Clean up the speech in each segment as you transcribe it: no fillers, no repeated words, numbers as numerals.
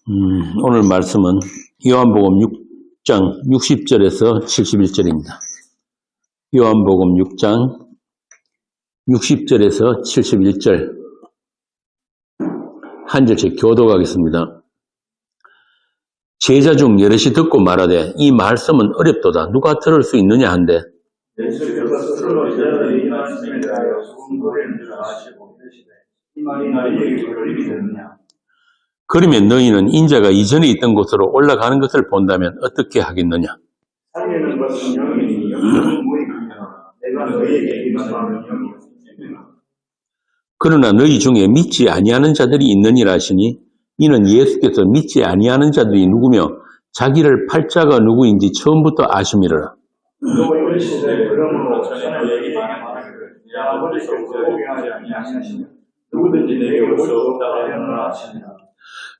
오늘 말씀은 요한복음 6장 60절에서 71절입니다. 요한복음 6장 60절에서 71절 한 절씩 교독하겠습니다. 제자 중 여럿이 듣고 말하되 이 말씀은 어렵도다. 누가 들을 수 있느냐 한데 예수께서 스스로 제자들이 이 말씀에 대하여 수군거리는 줄 아시고 이르시되 이 말이 너희에게 걸림이 되느냐. 그러면 너희는 인자가 이전에 있던 곳으로 올라가는 것을 본다면 어떻게 하겠느냐. 살리는 것은 영이니 영은 무익하냐. 내가 너희에게 이르노니 영이 없으니라. 그러나 너희 중에 믿지 아니하는 자들이 있느니라 하시니 이는 예수께서 믿지 아니하는 자들이 누구며 자기를 팔자가 누구인지 처음부터 아심이라. 또 이르시되 그러므로 전에 얘기하게 말하기를 내 아버지께서 공경하지 아니하시니 누구든지 내게 올 수 없다 하였노라 하시니라.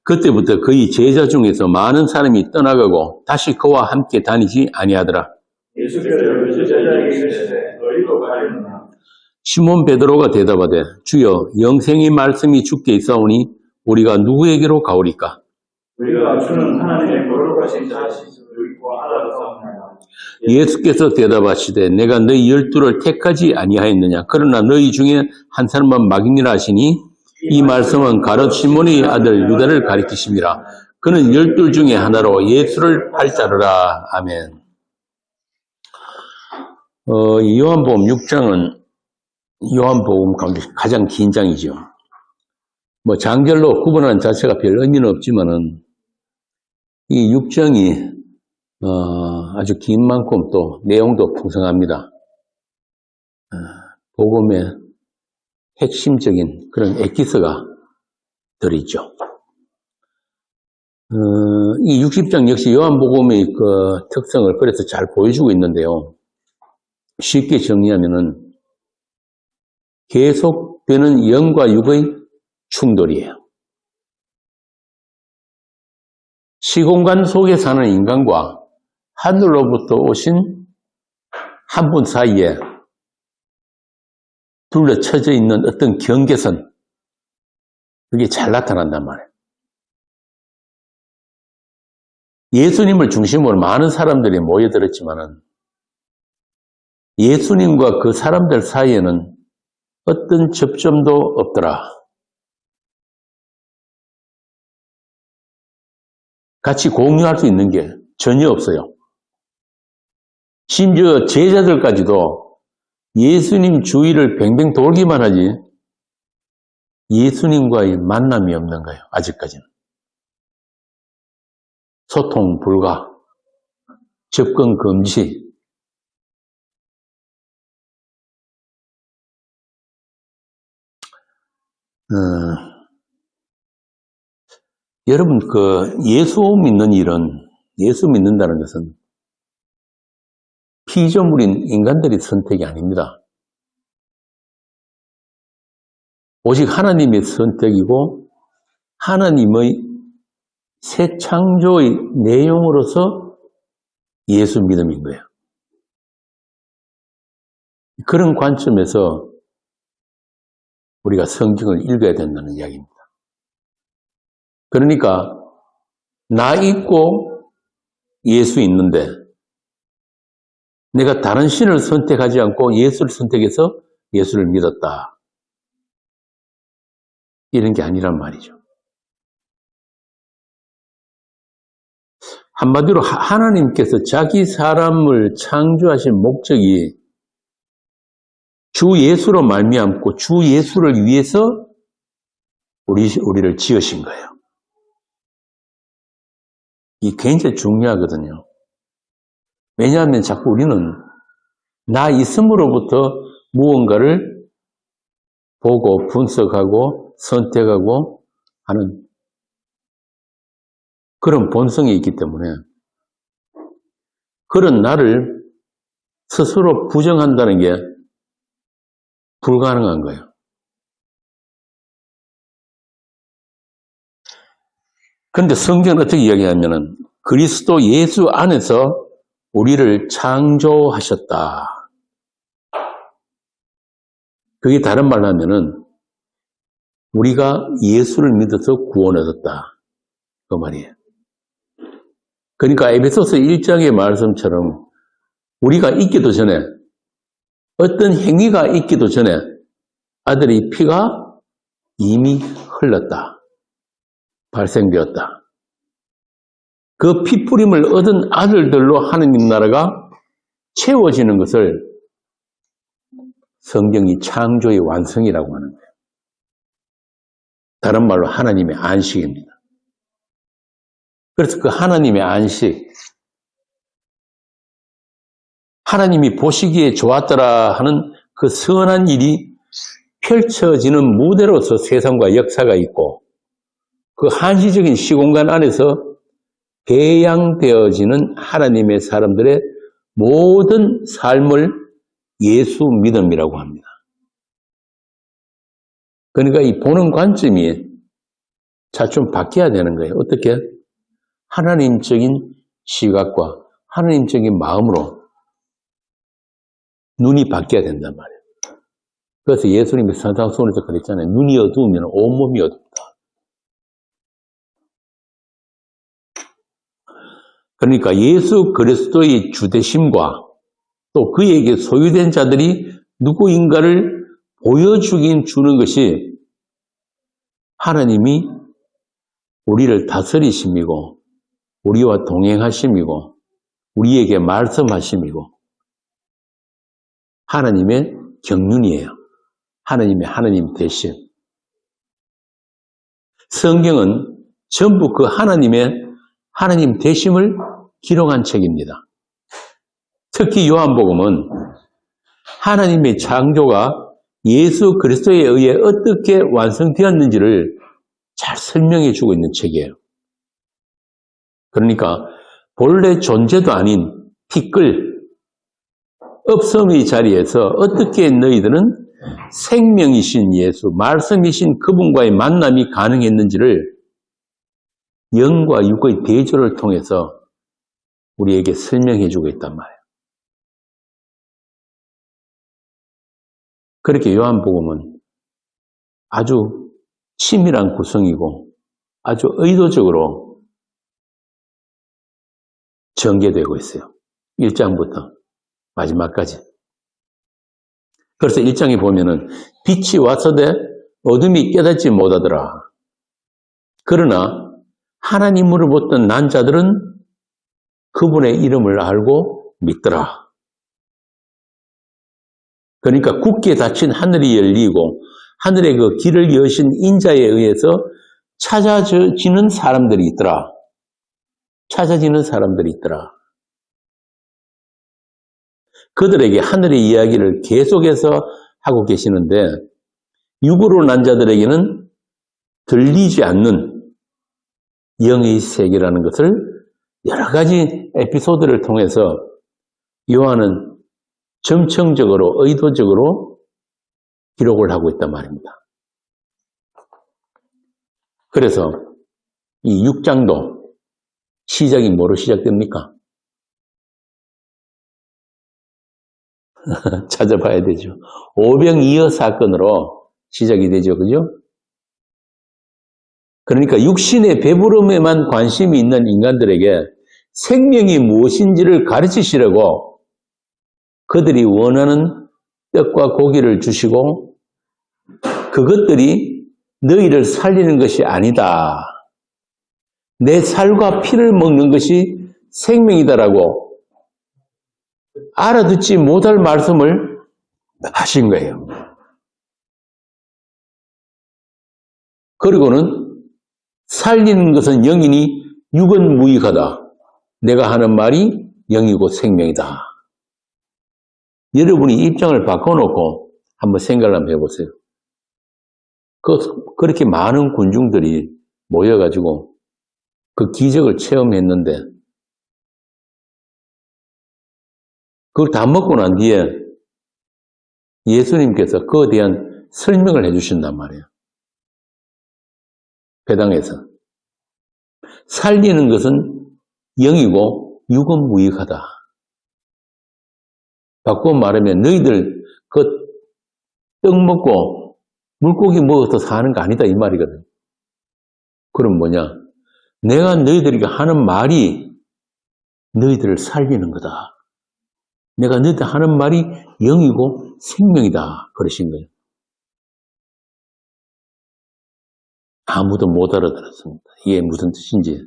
그때부터 그의 제자 중에서 많은 사람이 떠나가고 다시 그와 함께 다니지 아니하더라. 예수께서 그 제자에게 이르시되 너희도 가려느냐. 시몬 베드로가 대답하되 주여 영생의 말씀이 주께 있사오니 우리가 누구에게로 가오리까? 우리가 주는 하나님의 거룩하신 자식을 믿고 알아서옵나이다. 예수께서 대답하시되 내가 너희 12를 택하지 아니하였느냐. 그러나 너희 중에 한 사람만 막이니라 하시니 이 말씀은 가룟 시몬의 아들 유다를 가리키심이라. 그는 12 중에 하나로 예수를 팔자르라. 아멘. 요한복음 6장은 요한복음 가운데 가장 긴 장이죠. 장절로 구분하는 자체가 별 의미는 없지만은 이 6장이 아주 긴 만큼 또 내용도 풍성합니다. 복음의 핵심적인 그런 엑기스가 들어있죠. 이 60장 역시 요한복음의 그 특성을 그래서 잘 보여주고 있는데요. 쉽게 정리하면은 계속되는 영과 육의 충돌이에요. 시공간 속에 사는 인간과 하늘로부터 오신 한 분 사이에 둘러쳐져 있는 어떤 경계선, 그게 잘 나타난단 말이에요. 예수님을 중심으로 많은 사람들이 모여들었지만은 예수님과 그 사람들 사이에는 어떤 접점도 없더라. 같이 공유할 수 있는 게 전혀 없어요. 심지어 제자들까지도 예수님 주위를 뱅뱅 돌기만 하지 예수님과의 만남이 없는 거예요. 아직까지는. 소통 불가, 접근 금지. 여러분, 예수 믿는 일은, 예수 믿는다는 것은 피조물인 인간들의 선택이 아닙니다. 오직 하나님의 선택이고 하나님의 새 창조의 내용으로서 예수 믿음인 거예요. 그런 관점에서 우리가 성경을 읽어야 된다는 이야기입니다. 그러니까 나 있고 예수 있는데 내가 다른 신을 선택하지 않고 예수를 선택해서 예수를 믿었다. 이런 게 아니란 말이죠. 한마디로 하나님께서 자기 사람을 창조하신 목적이 주 예수로 말미암고 주 예수를 위해서 우리를 지으신 거예요. 이게 굉장히 중요하거든요. 왜냐하면 자꾸 우리는 나 있음으로부터 무언가를 보고 분석하고 선택하고 하는 그런 본성이 있기 때문에 그런 나를 스스로 부정한다는 게 불가능한 거예요. 그런데 성경은 어떻게 이야기하냐면은 그리스도 예수 안에서 우리를 창조하셨다. 그게 다른 말로 하면은 우리가 예수를 믿어서 구원 얻었다. 그 말이에요. 그러니까 에베소서 1장의 말씀처럼 우리가 있기도 전에 어떤 행위가 있기도 전에 아들의 피가 이미 흘렀다. 발생되었다. 그 피뿌림을 얻은 아들들로 하느님 나라가 채워지는 것을 성경이 창조의 완성이라고 하는 거예요. 다른 말로 하나님의 안식입니다. 그래서 그 하나님의 안식, 하나님이 보시기에 좋았더라 하는 그 선한 일이 펼쳐지는 무대로서 세상과 역사가 있고 그 한시적인 시공간 안에서 배양되어지는 하나님의 사람들의 모든 삶을 예수 믿음이라고 합니다. 그러니까 이 보는 관점이 차츰 바뀌어야 되는 거예요. 어떻게? 하나님적인 시각과 하나님적인 마음으로 눈이 바뀌어야 된단 말이에요. 그래서 예수님이 산상수훈에서 그랬잖아요. 눈이 어두우면 온몸이 어둡다. 그러니까 예수 그리스도의 주되심과 또 그에게 소유된 자들이 누구인가를 보여주긴 주는 것이 하나님이 우리를 다스리심이고 우리와 동행하심이고 우리에게 말씀하심이고 하나님의 경륜이에요. 하나님의 하나님 되심. 성경은 전부 그 하나님의 하나님 되심을 기록한 책입니다. 특히 요한복음은 하나님의 창조가 예수 그리스도에 의해 어떻게 완성되었는지를 잘 설명해 주고 있는 책이에요. 그러니까 본래 존재도 아닌 티끌, 없음의 자리에서 어떻게 너희들은 생명이신 예수, 말씀이신 그분과의 만남이 가능했는지를 영과 육의 대조를 통해서 우리에게 설명해 주고 있단 말이에요. 그렇게 요한복음은 아주 치밀한 구성이고 아주 의도적으로 전개되고 있어요. 1장부터 마지막까지. 그래서 1장에 보면은 빛이 왔으되 어둠이 깨닫지 못하더라. 그러나 하나님으로부터 난 자들은 그분의 이름을 알고 믿더라. 그러니까 굳게 닫힌 하늘이 열리고 하늘의 그 길을 여신 인자에 의해서 찾아지는 사람들이 있더라. 찾아지는 사람들이 있더라. 그들에게 하늘의 이야기를 계속해서 하고 계시는데 육으로 난 자들에게는 들리지 않는 영의 세계라는 것을 여러 가지 에피소드를 통해서 요한은 점층적으로 의도적으로 기록을 하고 있단 말입니다. 그래서 이 6장도 시작이 뭐로 시작됩니까? 찾아봐야 되죠. 오병이어 사건으로 시작이 되죠. 그죠? 그러니까 육신의 배부름에만 관심이 있는 인간들에게 생명이 무엇인지를 가르치시려고 그들이 원하는 떡과 고기를 주시고 그것들이 너희를 살리는 것이 아니다. 내 살과 피를 먹는 것이 생명이다라고 알아듣지 못할 말씀을 하신 거예요. 그리고는 살리는 것은 영이니 육은 무익하다. 내가 하는 말이 영이고 생명이다. 여러분이 입장을 바꿔놓고 한번 생각을 한번 해보세요. 그렇게 많은 군중들이 모여가지고 그 기적을 체험했는데 그걸 다 먹고 난 뒤에 예수님께서 그에 대한 설명을 해주신단 말이에요. 회당에서. 살리는 것은 영이고 육은 무익하다. 바꾸어 말하면 너희들 그 떡 먹고 물고기 먹어서 사는 거 아니다 이 말이거든. 그럼 뭐냐? 내가 너희들에게 하는 말이 너희들을 살리는 거다. 내가 너희들 하는 말이 영이고 생명이다. 그러신 거예요. 아무도 못 알아들었습니다. 이게 무슨 뜻인지.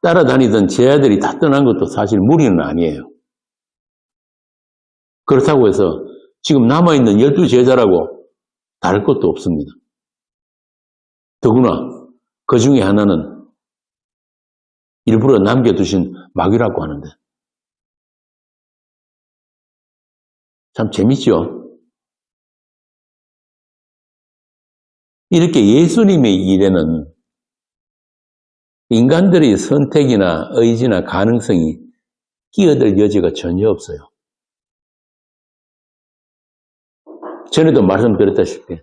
따라다니던 제자들이 다 떠난 것도 사실 무리는 아니에요. 그렇다고 해서 지금 남아있는 12제자라고 다를 것도 없습니다. 더구나 그 중에 하나는 일부러 남겨두신 마귀라고 하는데 참 재밌죠? 이렇게 예수님의 일에는 인간들의 선택이나 의지나 가능성이 끼어들 여지가 전혀 없어요. 전에도 말씀드렸다시피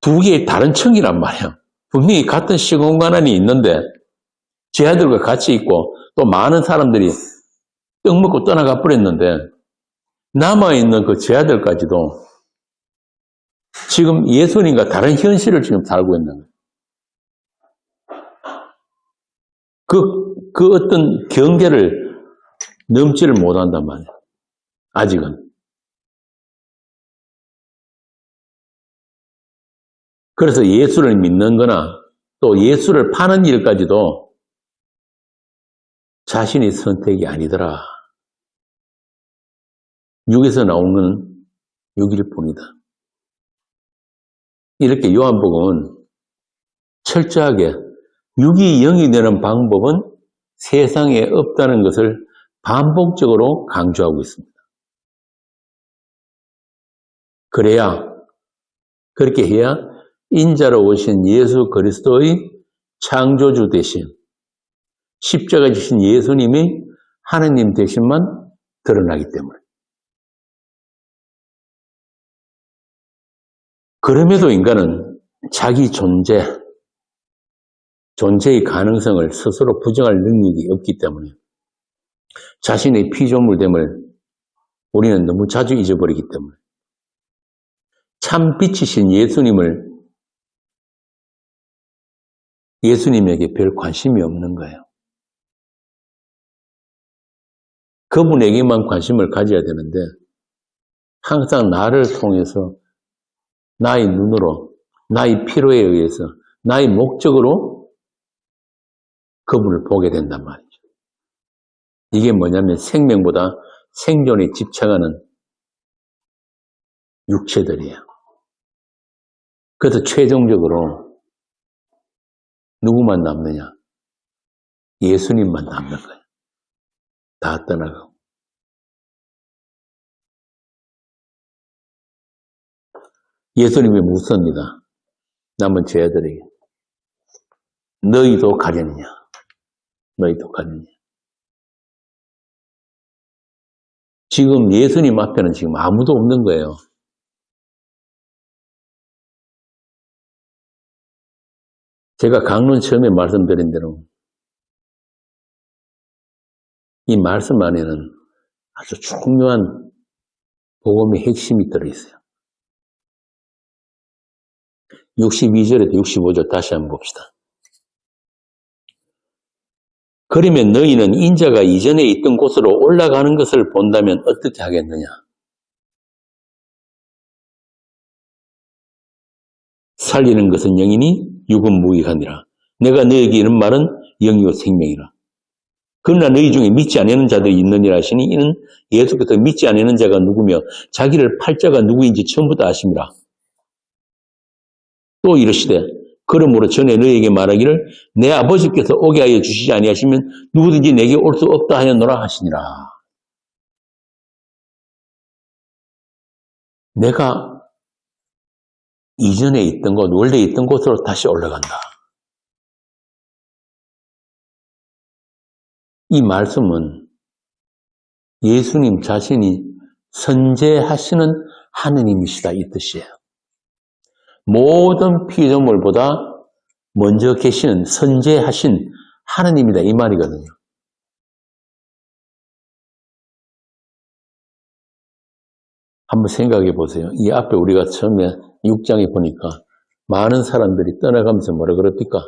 두 개의 다른 층이란 말이에요. 분명히 같은 시공간 안에 있는데 제자들과 같이 있고 또 많은 사람들이 떡 먹고 떠나가 버렸는데 남아있는 그 제자들까지도 지금 예수님과 다른 현실을 지금 살고 있는 거예요. 그 어떤 경계를 넘지를 못한단 말이에요. 아직은. 그래서 예수를 믿는 거나 또 예수를 파는 일까지도 자신의 선택이 아니더라. 육에서 나온 건 육일 뿐이다. 이렇게 요한복음은 철저하게 육이 영이 되는 방법은 세상에 없다는 것을 반복적으로 강조하고 있습니다. 그렇게 해야 인자로 오신 예수 그리스도의 창조주 되심, 십자가 지신 예수님이 하느님 되심만 드러나기 때문에. 그럼에도 인간은 자기 존재의 가능성을 스스로 부정할 능력이 없기 때문에 자신의 피조물됨을 우리는 너무 자주 잊어버리기 때문에 참 빛이신 예수님에게 별 관심이 없는 거예요. 그분에게만 관심을 가져야 되는데 항상 나를 통해서 나의 눈으로, 나의 필요에 의해서, 나의 목적으로 그분을 보게 된단 말이죠. 이게 뭐냐면 생명보다 생존에 집착하는 육체들이에요. 그래서 최종적으로 누구만 남느냐? 예수님만 남는 거예요. 다 떠나가고. 예수님이 묻습니다. 남은 죄들에게. 너희도 가려느냐? 너희도 가려느냐? 지금 예수님 앞에는 지금 아무도 없는 거예요. 제가 강론 처음에 말씀드린 대로 이 말씀 안에는 아주 중요한 복음의 핵심이 들어있어요. 62절에도 65절 다시 한번 봅시다. 그러면 너희는 인자가 이전에 있던 곳으로 올라가는 것을 본다면 어떻게 하겠느냐? 살리는 것은 영이니 육은 무익하니라. 내가 너희에게 이런 말은 영이요 생명이라. 그러나 너희 중에 믿지 않는 자들이 있느니라 하시니 이는 예수께서 믿지 않는 자가 누구며 자기를 팔 자가 누구인지 전부 다 아심이라. 또 이르시되 그러므로 전에 너희에게 말하기를 내 아버지께서 오게 하여 주시지 아니하시면 누구든지 내게 올 수 없다 하였노라 하시니라. 내가 이전에 있던 곳, 원래 있던 곳으로 다시 올라간다. 이 말씀은 예수님 자신이 선재하시는 하느님이시다 이 뜻이에요. 모든 피조물보다 먼저 계시는 선재하신 하느님이다 이 말이거든요. 한번 생각해 보세요. 이 앞에 우리가 처음에 6장에 보니까 많은 사람들이 떠나가면서 뭐라 그럽니까?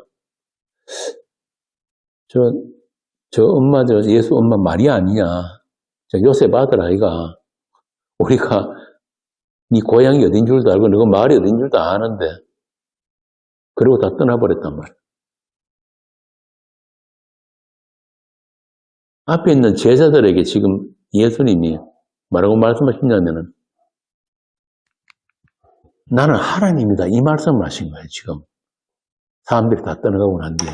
저 엄마, 예수 엄마 마리아 아니냐? 저 요셉 아들 아이가 우리가 네 고향이 어딘 줄도 알고 너가 마을이 어딘 줄도 아는데 그리고 다 떠나버렸단 말이야. 앞에 있는 제자들에게 지금 예수님이 뭐라고 말씀하시냐면은 나는 하나님이다 이 말씀을 하신 거예요. 지금 사람들이 다 떠나가고 난 뒤에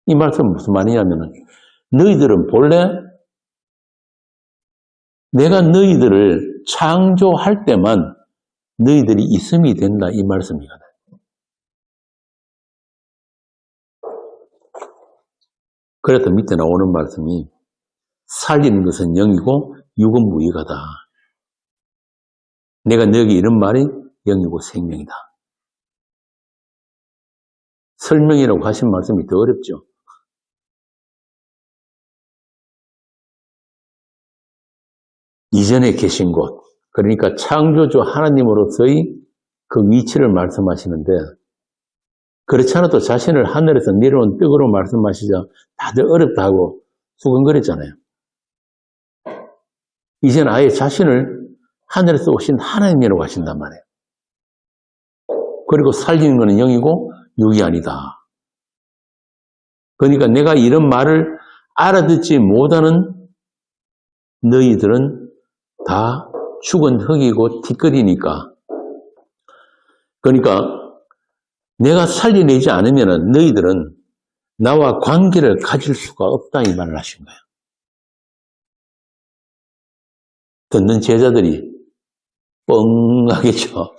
이 말씀은 무슨 말이냐면은 너희들은 본래 내가 너희들을 창조할 때만 너희들이 있음이 된다 이 말씀이거든. 그래서 밑에 나오는 말씀이 살리는 것은 영이고 육은 무익하다. 내가 너에게 이런 말이 영이고 생명이다. 설명이라고 하신 말씀이 더 어렵죠. 이전에 계신 곳, 그러니까 창조주 하나님으로서의 그 위치를 말씀하시는데 그렇지 않아도 자신을 하늘에서 내려온 떡으로 말씀하시자 다들 어렵다 하고 수근거렸잖아요. 이제는 아예 자신을 하늘에서 오신 하나님이라고 하신단 말이에요. 그리고 살리는 것은 영이고 육이 아니다. 그러니까 내가 이런 말을 알아듣지 못하는 너희들은 다 죽은 흙이고 티끌이니까. 그러니까 내가 살려내지 않으면 너희들은 나와 관계를 가질 수가 없다 이 말을 하신 거예요. 듣는 제자들이 뻥하겠죠.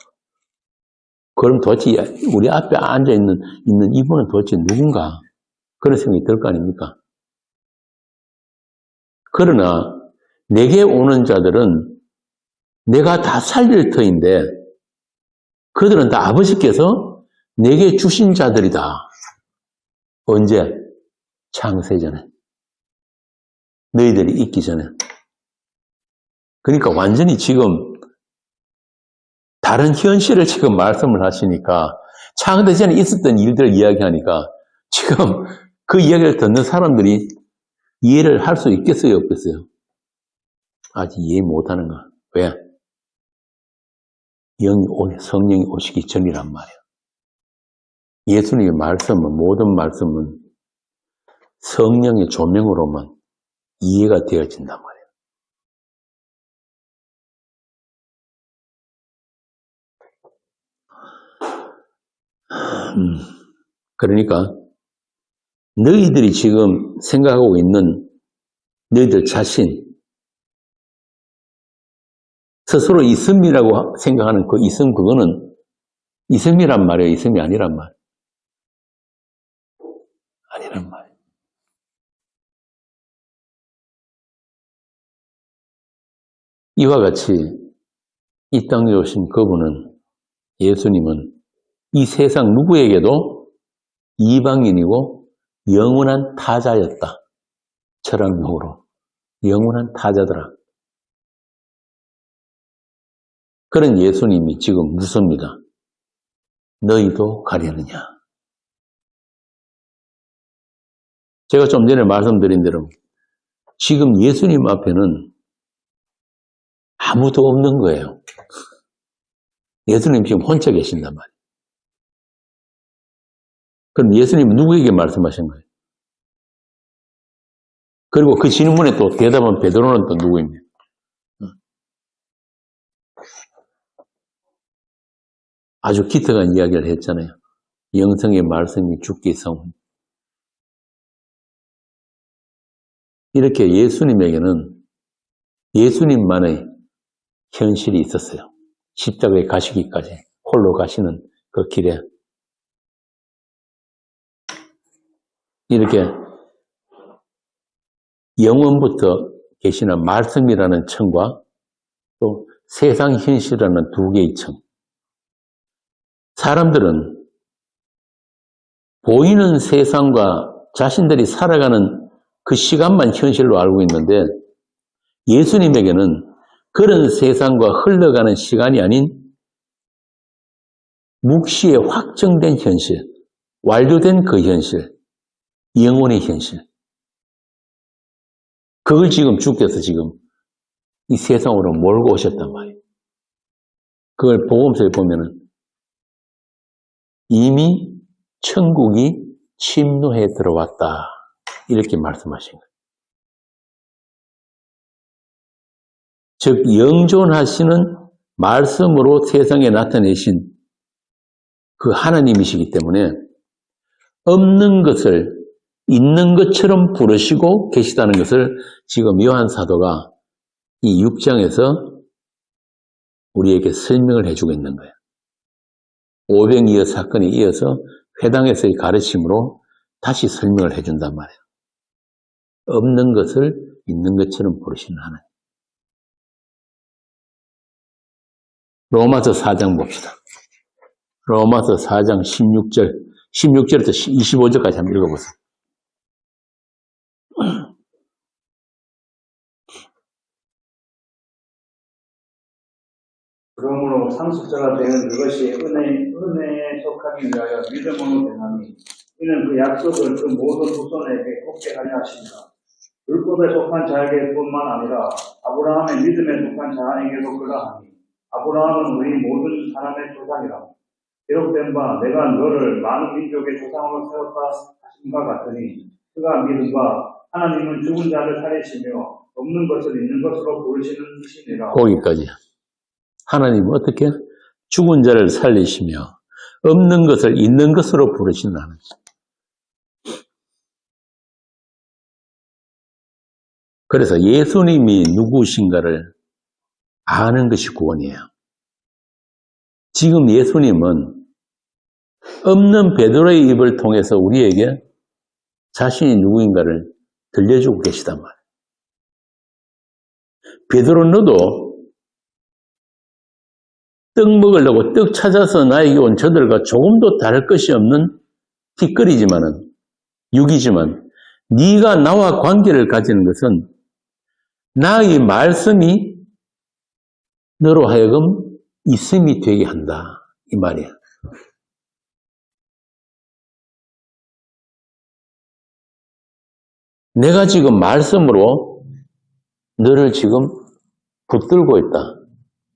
그럼 도대체 우리 앞에 앉아있는 이분은 도대체 누군가 그런 생각이 들 거 아닙니까? 그러나 내게 오는 자들은 내가 다 살릴 터인데 그들은 다 아버지께서 내게 주신 자들이다. 언제? 창세 전에. 너희들이 있기 전에. 그러니까 완전히 지금 다른 현실을 지금 말씀을 하시니까 창세 전에 있었던 일들을 이야기하니까 지금 그 이야기를 듣는 사람들이 이해를 할 수 있겠어요? 없겠어요? 아직 이해 못하는 거야. 왜? 성령이 오시기 전이란 말이에요. 예수님의 말씀은, 모든 말씀은 성령의 조명으로만 이해가 되어진단 말이에요. 그러니까 너희들이 지금 생각하고 있는 너희들 자신, 스스로 있음이라고 생각하는 그 있음, 그거는 있음이란 말이에요. 있음이 아니란 말. 아니란 말. 이와 같이 이 땅에 오신 그분은, 예수님은 이 세상 누구에게도 이방인이고 영원한 타자였다. 철학용어로. 영원한 타자더라. 그런 예수님이 지금 묻습니다. 너희도 가려느냐? 제가 좀 전에 말씀드린 대로 지금 예수님 앞에는 아무도 없는 거예요. 예수님 지금 혼자 계신단 말이에요. 그럼 예수님은 누구에게 말씀하신 거예요? 그리고 그 질문에 또 대답한 베드로는 또 누구입니까? 아주 기특한 이야기를 했잖아요. 영성의 말씀이 죽기 성. 이렇게 예수님에게는 예수님만의 현실이 있었어요. 십자가에 가시기까지 홀로 가시는 그 길에 이렇게 영원부터 계시는 말씀이라는 층과 또 세상 현실이라는 두 개의 층. 사람들은 보이는 세상과 자신들이 살아가는 그 시간만 현실로 알고 있는데 예수님에게는 그런 세상과 흘러가는 시간이 아닌 묵시에 확정된 현실, 완료된 그 현실, 영혼의 현실. 그걸 지금 주께서 지금 이 세상으로 몰고 오셨단 말이에요. 그걸 복음서에 보면은 이미 천국이 침노해 들어왔다. 이렇게 말씀하신 거예요. 즉 영존하시는 말씀으로 세상에 나타내신 그 하나님이시기 때문에 없는 것을 있는 것처럼 부르시고 계시다는 것을 지금 요한 사도가 이 6장에서 우리에게 설명을 해주고 있는 거예요. 오병이어 사건에 이어서 회당에서의 가르침으로 다시 설명을 해준단 말이에요. 없는 것을 있는 것처럼 부르시는 하나님. 로마서 4장 봅시다. 로마서 4장 16절부터 25절까지 한번 읽어보세요. 그러므로 상속자가 되는 그것이 은혜에 속하기 위하여 믿음으로 되나니 이는 그 약속을 그 모든 후손에게 굳게 하려 하십니다. 율법에 속한 자에게 뿐만 아니라 아브라함의 믿음에 속한 자에게도 그러하니 아브라함은 우리 모든 사람의 조상이라. 기록된 바 내가 너를 많은 민족의 조상으로 세웠다 하신과 같으니 그가 믿은 바 하나님은 죽은 자를 살리시며 없는 것을 있는 것으로 부르시는 이시니라. 거기까지. 하나님은 어떻게? 죽은 자를 살리시며 없는 것을 있는 것으로 부르시는 하나님. 그래서 예수님이 누구신가를 아는 것이 구원이에요. 지금 예수님은 없는 베드로의 입을 통해서 우리에게 자신이 누구인가를 들려주고 계시단 말이에요. 베드로 너도 떡 먹으려고 떡 찾아서 나에게 온 저들과 조금도 다를 것이 없는 티끌이지만은 육이지만 네가 나와 관계를 가지는 것은 나의 말씀이 너로 하여금 있음이 되게 한다. 이 말이야. 내가 지금 말씀으로 너를 지금 붙들고 있다.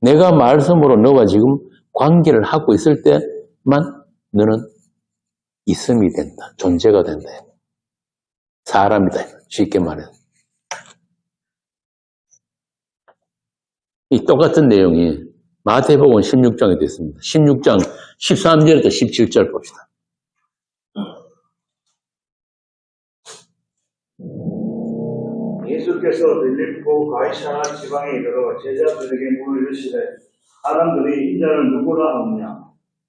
내가 말씀으로 너와 지금 관계를 하고 있을 때만 너는 있음이 된다. 존재가 된다. 사람이다. 쉽게 말해서. 이 똑같은 내용이 마태복음 16장에 있습니다. 16장 13절부터 17절 봅시다. 예수께서 빌립보 가이사라 지방에 이르러 제자들에게 물어 이르시되 사람들이 이 자를 누구라 하느냐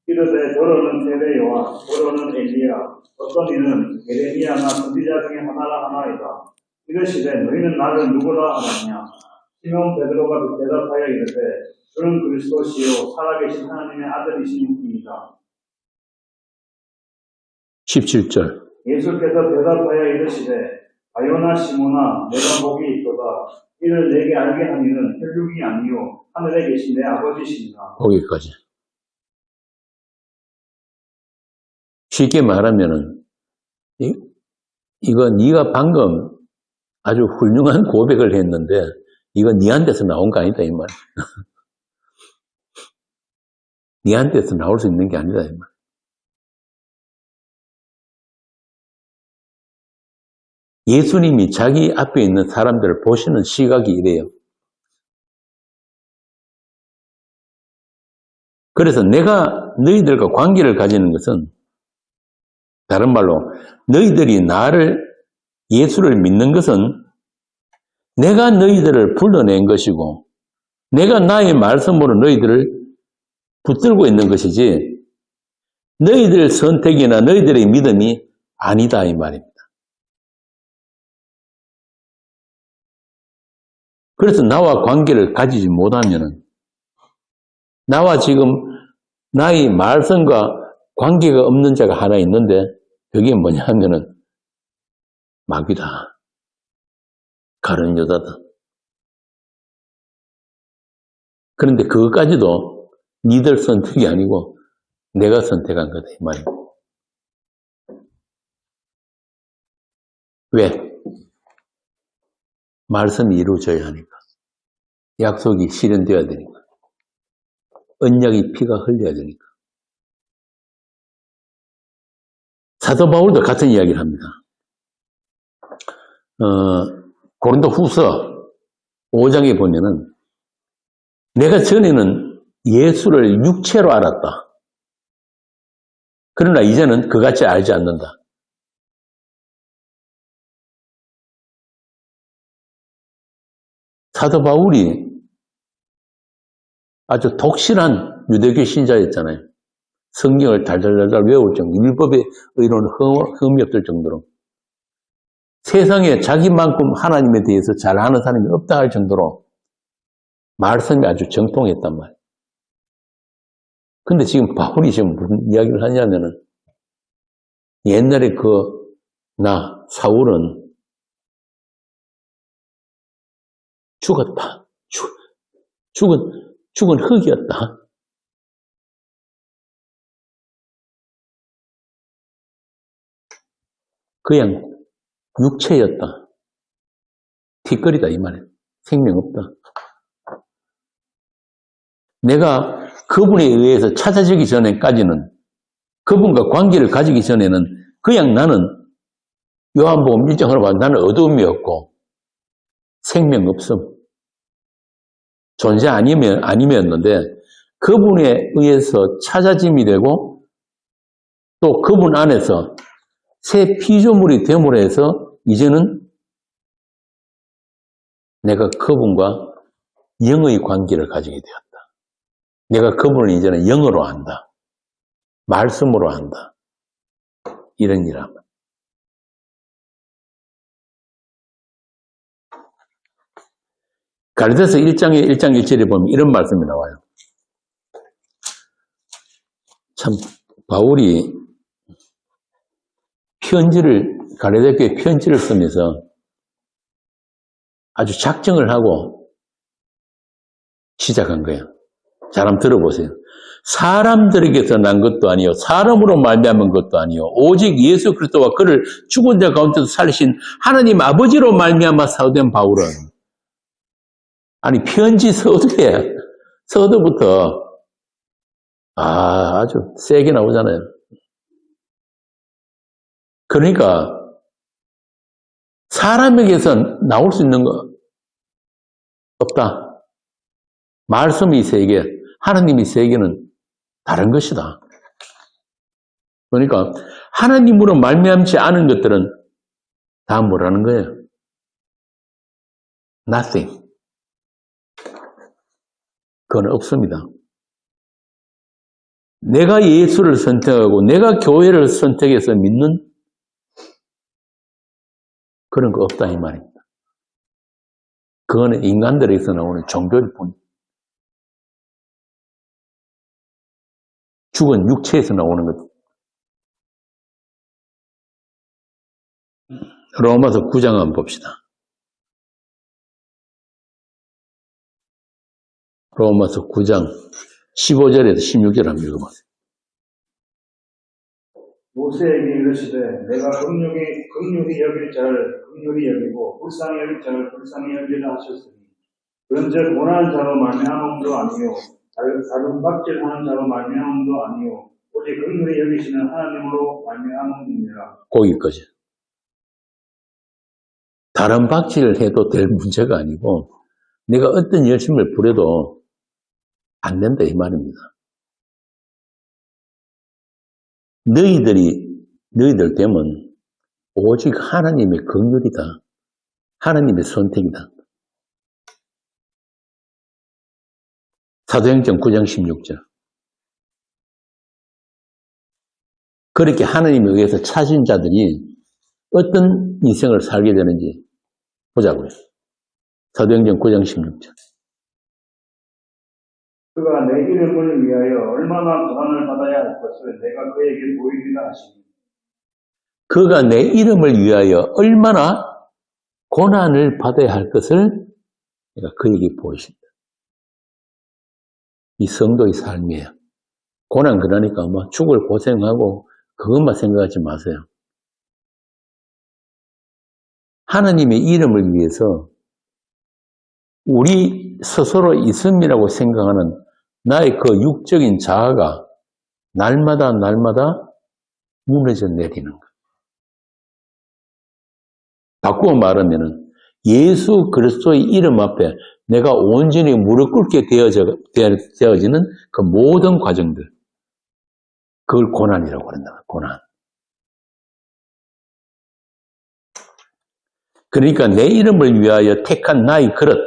이르되 더러는 세례요한 더러는 엘리야 어떤 이는 예레미야나 선지자 중에 하나라 하나이다. 이르시되 너희는 나를 누구라 하느냐 시몬 베드로가 대답하여 이르되 그는 그리스도시요 살아계신 하나님의 아들이시니이다. 17절 예수께서 대답하여 이르시되 바요나 시몬아 내가 복이 있도다. 이를 내게 알게 한 이는 혈육이 아니요 하늘에 계신 내 아버지시니라. 거기까지. 쉽게 말하면은 이거 네가 방금 아주 훌륭한 고백을 했는데 이거 니한테서 나온 거 아니다 이 말. 니한테서 나올 수 있는 게 아니다 이 말. 예수님이 자기 앞에 있는 사람들을 보시는 시각이 이래요. 그래서 내가 너희들과 관계를 가지는 것은 다른 말로 너희들이 나를 예수를 믿는 것은 내가 너희들을 불러낸 것이고 내가 나의 말씀으로 너희들을 붙들고 있는 것이지 너희들 선택이나 너희들의 믿음이 아니다 이 말입니다. 그래서 나와 관계를 가지지 못하면은 나와 지금 나의 말씀과 관계가 없는 자가 하나 있는데 그게 뭐냐 하면은 마귀다. 가룟 유다다. 그런데 그것까지도 니들 선택이 아니고 내가 선택한 거다 이 말입니다. 왜? 말씀이 이루어져야 하니까. 약속이 실현되어야 되니까. 언약이 피가 흘려야 되니까. 사도 바울도 같은 이야기를 합니다. 고린도 후서 5장에 보면은 내가 전에는 예수를 육체로 알았다. 그러나 이제는 그같이 알지 않는다. 사도 바울이 아주 독실한 유대교 신자였잖아요. 성경을 달달달달 외울 정도, 율법의 의로는 흠이 없을 정도로. 세상에 자기만큼 하나님에 대해서 잘 아는 사람이 없다 할 정도로 말씀이 아주 정통했단 말이에요. 근데 지금 바울이 지금 무슨 이야기를 하냐면은 옛날에 나 사울은 죽었다. 죽은 흙이었다. 그냥 육체였다. 뒷거리다 이 말이에요. 생명 없다. 내가 그분에 의해서 찾아지기 전에까지는 그분과 관계를 가지기 전에는 그냥 나는 요한복음 1장으로 봐도 나는 어두움이었고 생명 없음. 존재 아니었는데 그분에 의해서 찾아짐이 되고 또 그분 안에서 새 피조물이 됨으로 해서 이제는 내가 그분과 영의 관계를 가지게 되었다. 내가 그분을 이제는 영으로 안다. 말씀으로 안다. 이런 일함. 갈라디아서 1장 1절에 보면 이런 말씀이 나와요. 참 바울이 갈라디아 교회에 편지를 쓰면서 아주 작정을 하고 시작한 거예요. 잘 한번 들어보세요. 사람들에게서 난 것도 아니요 사람으로 말미암은 것도 아니요 오직 예수 그리스도와 그를 죽은 자 가운데서 살리신 하나님 아버지로 말미암아 사도된 바울은 아니 편지 서두부터 아주 세게 나오잖아요. 그러니까 사람에게서 나올 수 있는 거 없다. 말씀이 세계, 하나님이 세계는 다른 것이다. 그러니까 하나님으로 말미암지 않은 것들은 다 뭐라는 거예요? Nothing. 그건 없습니다. 내가 예수를 선택하고 내가 교회를 선택해서 믿는 그런 거 없다 이 말입니다. 그거는 인간들에게서 나오는 종교일 뿐. 죽은 육체에서 나오는 것. 로마서 9장 한번 봅시다. 로마서 9장 15절에서 16절 한번 읽어보세요. 모세에게 이르시되 내가 긍휼히 여길 자를 긍휼히 여기고 불쌍히 여길 자를 불쌍히 여기라 하셨으니 그런즉 원하는 자로 말미암음도 아니요 다른 박질하는 자로 말미암음도 아니요 오직 긍휼히 여기시는 하나님으로 말미암음이니라. 거기까지. 다른 박질을 해도 될 문제가 아니고 내가 어떤 열심을 부려도 안 된다 이 말입니다. 너희들 되면 오직 하나님의 긍휼이다. 하나님의 선택이다. 사도행전 9장 16절. 그렇게 하나님에 의해서 찾은 자들이 어떤 인생을 살게 되는지 보자고요. 사도행전 9장 16절. 그가 내 이름을 위하여 얼마나 고난을 받아야 할 것을 내가 그에게 보이리라 하시니. 그가 내 이름을 위하여 얼마나 고난을 받아야 할 것을 내가 그에게 보이신다. 이 성도의 삶이에요. 고난 그러니까 뭐 죽을 고생하고 그것만 생각하지 마세요. 하나님의 이름을 위해서 우리 스스로 있음이라고 생각하는 나의 그 육적인 자아가 날마다 무너져 내리는 것. 바꾸어 말하면은 예수 그리스도의 이름 앞에 내가 온전히 무릎 꿇게 되어지는 그 모든 과정들. 그걸 고난이라고 그런다. 고난. 그러니까 내 이름을 위하여 택한 나의 그릇.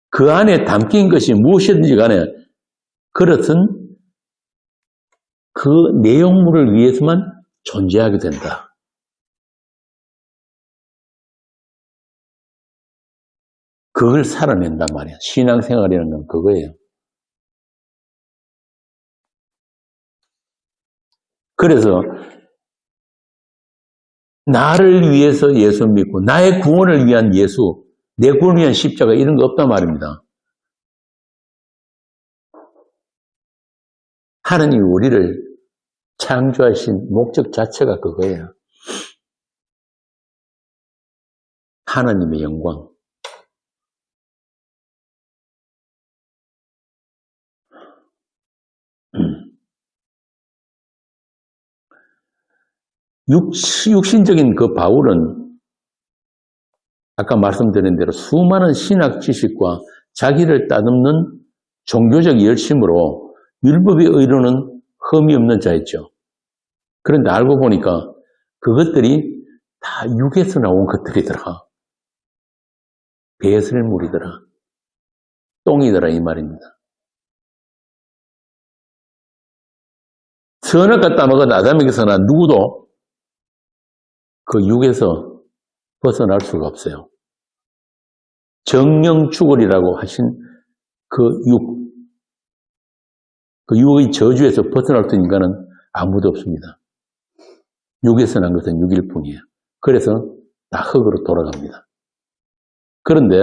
그 안에 담긴 것이 무엇이든지 간에 그릇은 그 내용물을 위해서만 존재하게 된다. 그걸 살아낸단 말이야. 신앙생활이라는 건 그거예요. 그래서 나를 위해서 예수 믿고 나의 구원을 위한 예수, 내 구원을 위한 십자가 이런 거 없단 말입니다. 하나님이 우리를 창조하신 목적 자체가 그거예요. 하나님의 영광. 육신적인 그 바울은 아까 말씀드린 대로 수많은 신학 지식과 자기를 따듬는 종교적 열심으로 율법의 의로는 흠이 없는 자였죠. 그런데 알고 보니까 그것들이 다 육에서 나온 것들이더라. 배설물이더라. 똥이더라 이 말입니다. 선악과 따먹은 아담에게서나 누구도 그 육에서 벗어날 수가 없어요. 정령 죽으리라고 하신 그 육의 저주에서 벗어날 수 있는 인간은 아무도 없습니다. 육에서 난 것은 육일 뿐이에요. 그래서 다 흙으로 돌아갑니다. 그런데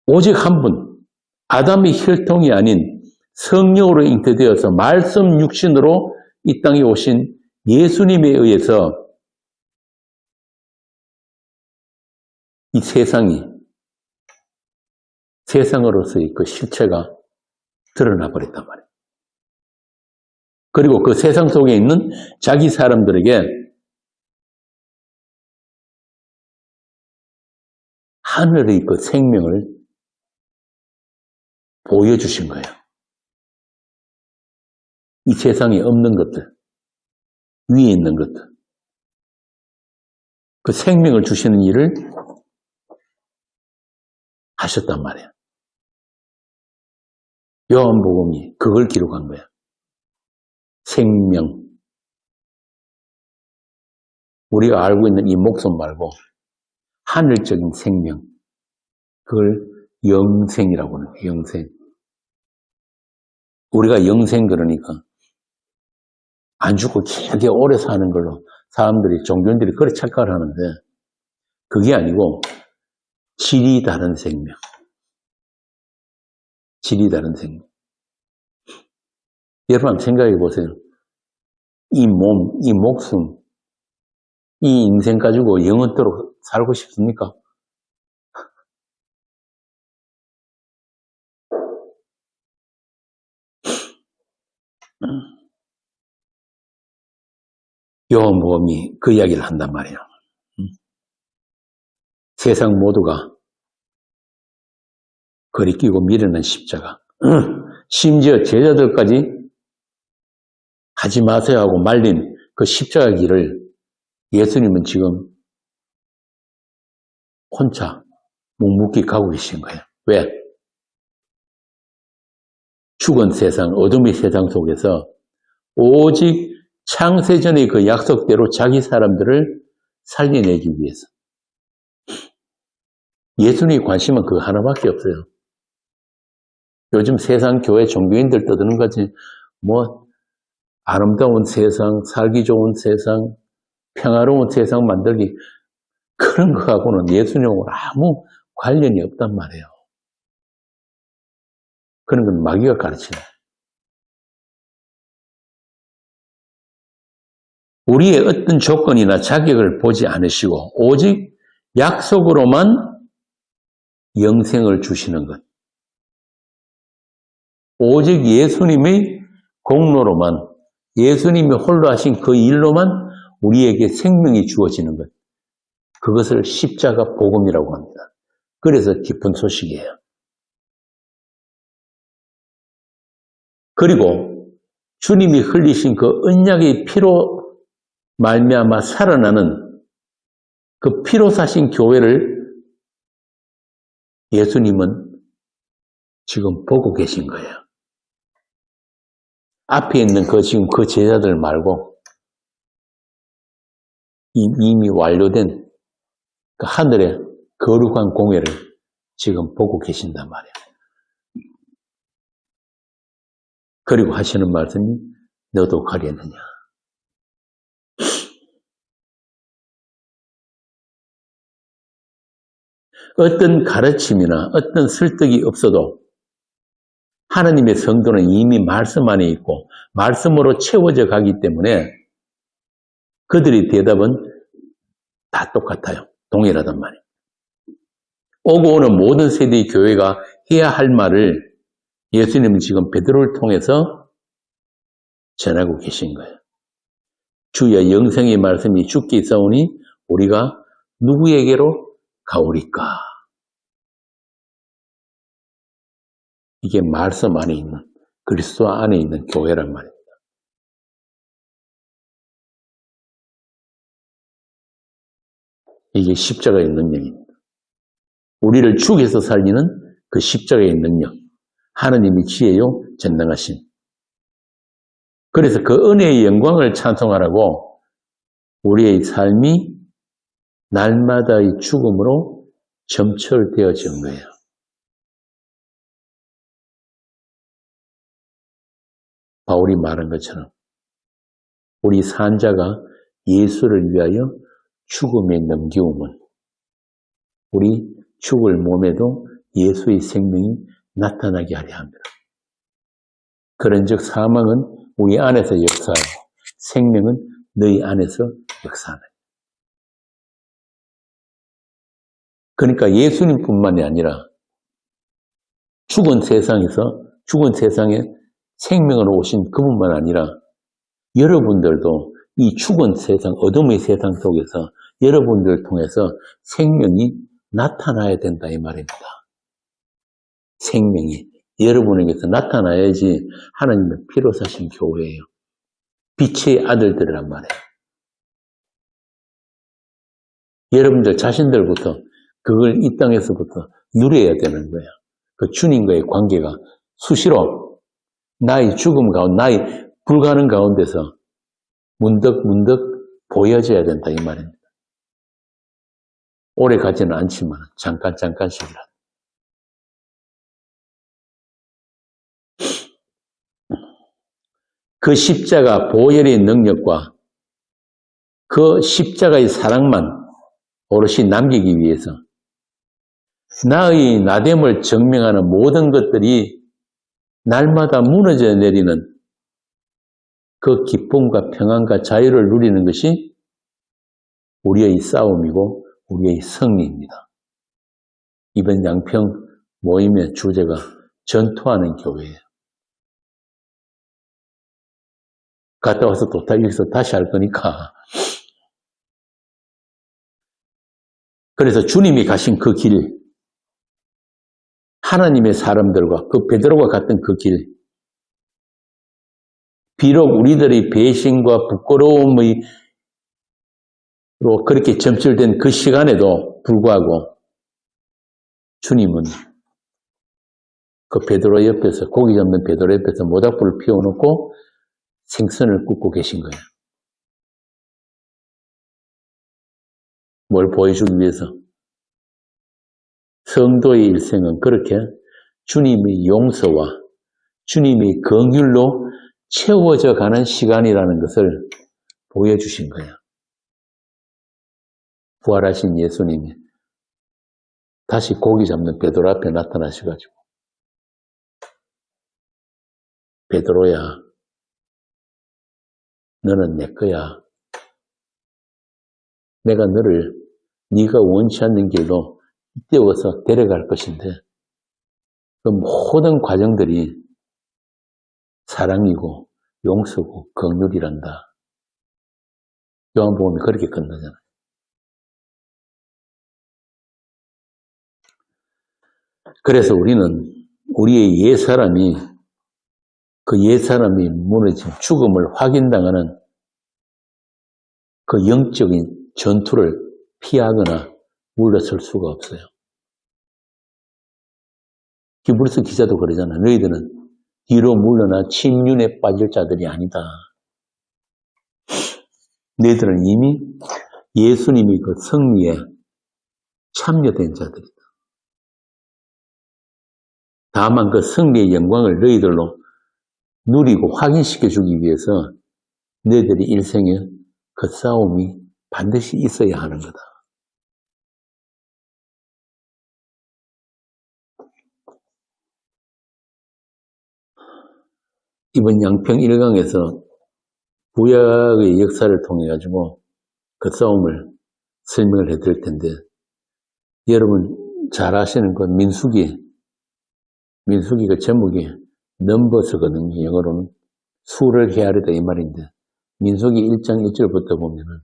오직 한 분, 아담의 혈통이 아닌 성령으로 잉태되어서 말씀 육신으로 이 땅에 오신 예수님에 의해서 이 세상으로서의 그 실체가 드러나 버렸단 말이에요. 그리고 그 세상 속에 있는 자기 사람들에게 하늘의 그 생명을 보여주신 거예요. 이 세상에 없는 것들, 위에 있는 것들, 그 생명을 주시는 일을 하셨단 말이에요. 요한복음이 그걸 기록한 거예요. 생명. 우리가 알고 있는 이 목숨 말고 하늘적인 생명. 그걸 영생이라고 하는 거예요. 영생. 우리가 영생 그러니까 안 죽고 길게 오래 사는 걸로 사람들이, 종교인들이 그렇게 착각을 하는데 그게 아니고 질이 다른 생명. 질이 다른 생명. 여러분 한번 생각해 보세요. 이 몸, 이 목숨, 이 인생 가지고 영원토록 살고 싶습니까? 요한복음이 그 이야기를 한단 말이에요. 세상 모두가 거리 끼고 미련한 십자가. 심지어 제자들까지 하지 마세요 하고 말린 그 십자가 길을 예수님은 지금 혼자 묵묵히 가고 계신 거예요. 왜? 죽은 세상, 어둠의 세상 속에서 오직 창세전의 그 약속대로 자기 사람들을 살려내기 위해서. 예수님의 관심은 그거 하나밖에 없어요. 요즘 세상 교회 종교인들 떠드는 거지, 뭐 아름다운 세상, 살기 좋은 세상, 평화로운 세상 만들기, 그런 거하고는 예수님하고는 아무 관련이 없단 말이에요. 그런 건 마귀가 가르치는 거예요. 우리의 어떤 조건이나 자격을 보지 않으시고 오직 약속으로만 영생을 주시는 것. 오직 예수님의 공로로만, 예수님이 홀로 하신 그 일로만 우리에게 생명이 주어지는 것. 그것을 십자가 복음이라고 합니다. 그래서 기쁜 소식이에요. 그리고 주님이 흘리신 그 언약의 피로 말미암아 살아나는 그 피로 사신 교회를 예수님은 지금 보고 계신 거예요. 앞에 있는 지금 그 제자들 말고 이미 완료된 그 하늘의 거룩한 공회를 지금 보고 계신단 말이에요. 그리고 하시는 말씀이 너도 가려느냐. 어떤 가르침이나 어떤 설득이 없어도 하나님의 성도는 이미 말씀 안에 있고 말씀으로 채워져 가기 때문에 그들의 대답은 다 똑같아요. 동일하단 말이에요. 오고 오는 모든 세대의 교회가 해야 할 말을 예수님은 지금 베드로를 통해서 전하고 계신 거예요. 주의 영생의 말씀이 주께 있사오니 우리가 누구에게로 가오리까? 이게 말씀 안에 있는, 그리스도 안에 있는 교회란 말입니다. 이게 십자가의 능력입니다. 우리를 죽여서 살리는 그 십자가의 능력. 하느님이 지혜요 전능하신. 그래서 그 은혜의 영광을 찬송하라고 우리의 삶이 날마다의 죽음으로 점철되어진 거예요. 바울이 말한 것처럼 우리 산자가 예수를 위하여 죽음에 넘기움은 우리 죽을 몸에도 예수의 생명이 나타나게 하려 합니다. 그런즉 사망은 우리 안에서 역사하고 생명은 너희 안에서 역사하는. 그러니까 예수님뿐만이 아니라 죽은 세상에 생명으로 오신 그분만 아니라 여러분들도 이 죽은 세상, 어둠의 세상 속에서 여러분들을 통해서 생명이 나타나야 된다 이 말입니다. 생명이 여러분에게서 나타나야지 하나님의 피로 사신 교회예요. 빛의 아들들이란 말이에요. 여러분들 자신들부터 그걸 이 땅에서부터 누려야 되는 거예요. 그 주님과의 관계가 수시로 나의 죽음 가운데, 나의 불가능 가운데서 문득문득 보여져야 된다 이 말입니다. 오래 가지는 않지만 잠깐씩이라도. 그 십자가 보혈의 능력과 그 십자가의 사랑만 오롯이 남기기 위해서 나의 나됨을 증명하는 모든 것들이 날마다 무너져 내리는 그 기쁨과 평안과 자유를 누리는 것이 우리의 싸움이고 우리의 승리입니다. 이번 양평 모임의 주제가 전투하는 교회예요. 갔다 와서 또 여기서 다시 할 거니까. 그래서 주님이 가신 그 길, 하나님의 사람들과 그 베드로가 갔던 그 길, 비록 우리들의 배신과 부끄러움으로 그렇게 점철된 그 시간에도 불구하고 주님은 그 베드로 옆에서, 고기 잡는 베드로 옆에서 모닥불을 피워놓고 생선을 굽고 계신 거예요. 뭘 보여주기 위해서? 성도의 일생은 그렇게 주님의 용서와 주님의 긍휼로 채워져 가는 시간이라는 것을 보여주신 거예요. 부활하신 예수님이 다시 고기 잡는 베드로 앞에 나타나셔가지고 베드로야, 너는 내 거야. 내가 너를 네가 원치 않는 길로 띄워서 데려갈 것인데 그 모든 과정들이 사랑이고 용서고 긍휼이란다. 요한복음이 그렇게 끝나잖아요. 그래서 우리는 우리의 옛사람이 그 옛사람이 무너진 죽음을 확인당하는 그 영적인 전투를 피하거나 물러설 수가 없어요. 히브리서 기자도 그러잖아. 너희들은 뒤로 물러나 침륜에 빠질 자들이 아니다. 너희들은 이미 예수님이 그 승리에 참여된 자들이다. 다만 그 승리의 영광을 너희들로 누리고 확인시켜주기 위해서 너희들이 일생에 그 싸움이 반드시 있어야 하는 거다. 이번 양평 1강에서 구약의 역사를 통해 가지고 그 싸움을 설명을 해드릴 텐데 여러분 잘 아시는 그 민수기가 제목이 넘버스거든요. 영어로는 수를 헤아리다 이 말인데 민수기 1장 1절부터 보면은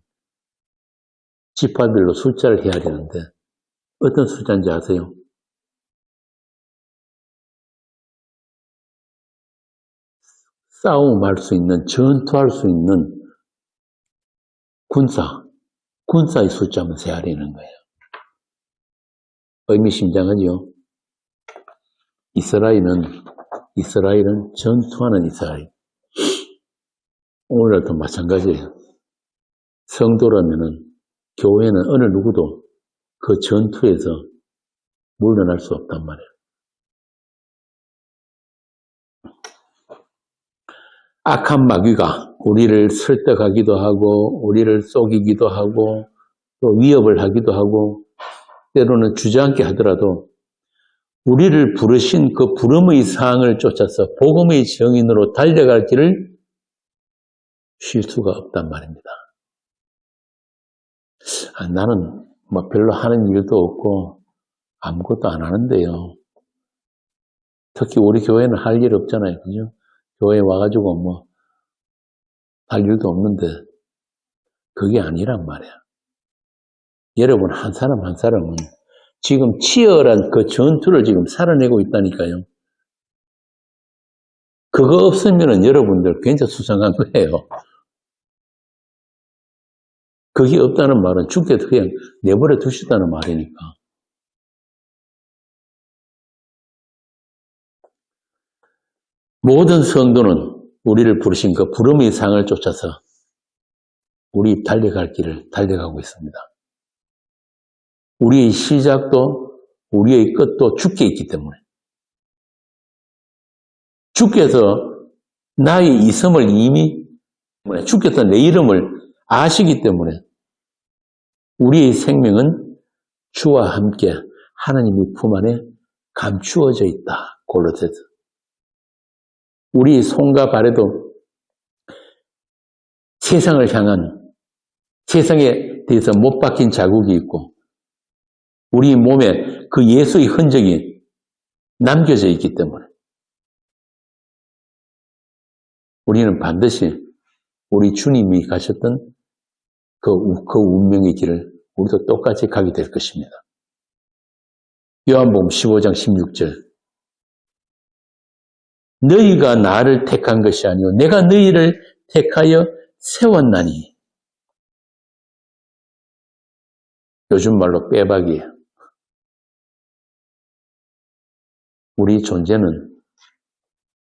지파별로 숫자를 헤아리는데 어떤 숫자인지 아세요? 싸움할 수 있는, 전투할 수 있는 군사의 숫자만 헤아리는 거예요. 의미심장하죠? 이스라엘은 전투하는 이스라엘. 오늘날도 마찬가지예요. 성도라면은 교회는 어느 누구도 그 전투에서 물러날 수 없단 말이에요. 악한 마귀가 우리를 설득하기도 하고 우리를 속이기도 하고 또 위협을 하기도 하고 때로는 주저앉게 하더라도 우리를 부르신 그 부름의 사항을 쫓아서 복음의 정인으로 달려갈 길을 쉴 수가 없단 말입니다. 나는 뭐 별로 하는 일도 없고 아무것도 안 하는데요. 특히 우리 교회는 할 일 없잖아요. 그죠? 교회에 와가지고 뭐 할 일도 없는데 그게 아니란 말이야. 여러분 한 사람 한 사람은 지금 치열한 그 전투를 지금 살아내고 있다니까요. 그거 없으면은 여러분들 굉장히 수상한 거예요. 그게 없다는 말은 죽게도 그냥 내버려 두시다는 말이니까. 모든 성도는 우리를 부르신 그 부름의 상을 쫓아서 우리 달려갈 길을 달려가고 있습니다. 우리의 시작도 우리의 끝도 주께 있기 때문에 주께서 나의 있음을 이미 주께서 내 이름을 아시기 때문에 우리의 생명은 주와 함께 하나님의 품 안에 감추어져 있다. 골로새서. 우리 손과 발에도 세상을 향한 세상에 대해서 못 박힌 자국이 있고 우리 몸에 그 예수의 흔적이 남겨져 있기 때문에 우리는 반드시 우리 주님이 가셨던 그 운명의 길을 우리도 똑같이 가게 될 것입니다. 요한복음 15장 16절 너희가 나를 택한 것이 아니요 내가 너희를 택하여 세웠나니 요즘 말로 빼박이에요. 우리 존재는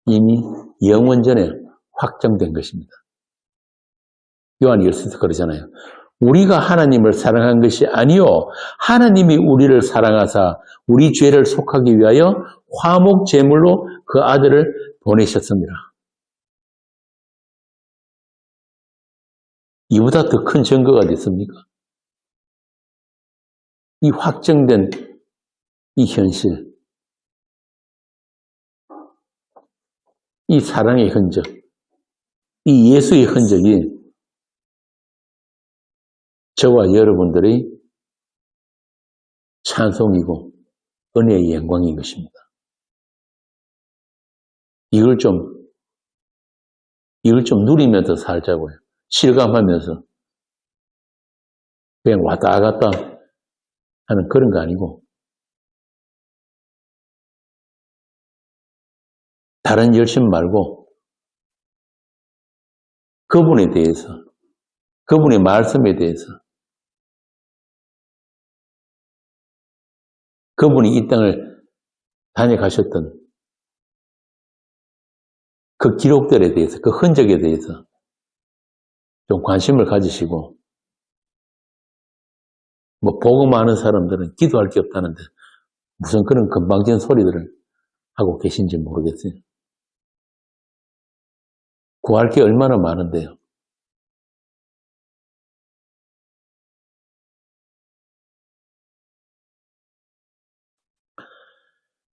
이미 영원전에 확정된 것입니다. 요한 1서에서 그러잖아요. 우리가 하나님을 사랑한 것이 아니요 하나님이 우리를 사랑하사 우리 죄를 속하기 위하여 화목 제물로 그 아들을 보내셨습니다. 이보다 더 큰 증거가 됐습니까? 이 확정된 이 현실. 이 사랑의 흔적, 이 예수의 흔적이 저와 여러분들의 찬송이고 은혜의 영광인 것입니다. 이걸 좀 누리면서 살자고요. 실감하면서 그냥 왔다 갔다 하는 그런 거 아니고 다른 열심 말고 그분에 대해서, 그분의 말씀에 대해서, 그분이 이 땅을 다녀가셨던 그 기록들에 대해서, 그 흔적에 대해서 좀 관심을 가지시고, 뭐 복음 아는 사람들은 기도할 게 없다는데 무슨 그런 건방진 소리들을 하고 계신지 모르겠어요. 구할 게 얼마나 많은데요.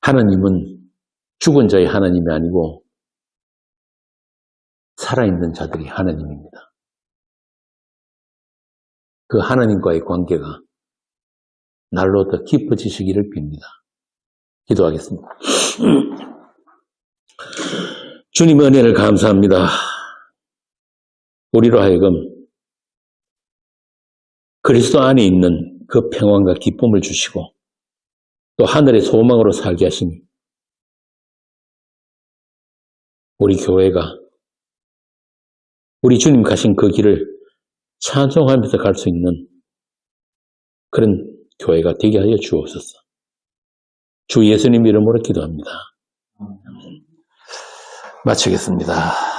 하나님은 죽은 자의 하나님이 아니고 살아있는 자들이 하나님입니다. 그 하나님과의 관계가 날로 더 깊어지시기를 빕니다. 기도하겠습니다. 주님의 은혜를 감사합니다. 우리로 하여금 그리스도 안에 있는 그 평안과 기쁨을 주시고 또 하늘의 소망으로 살게 하시니 우리 교회가 우리 주님 가신 그 길을 찬송하면서 갈 수 있는 그런 교회가 되게 하여 주옵소서. 주 예수님 이름으로 기도합니다. 마치겠습니다.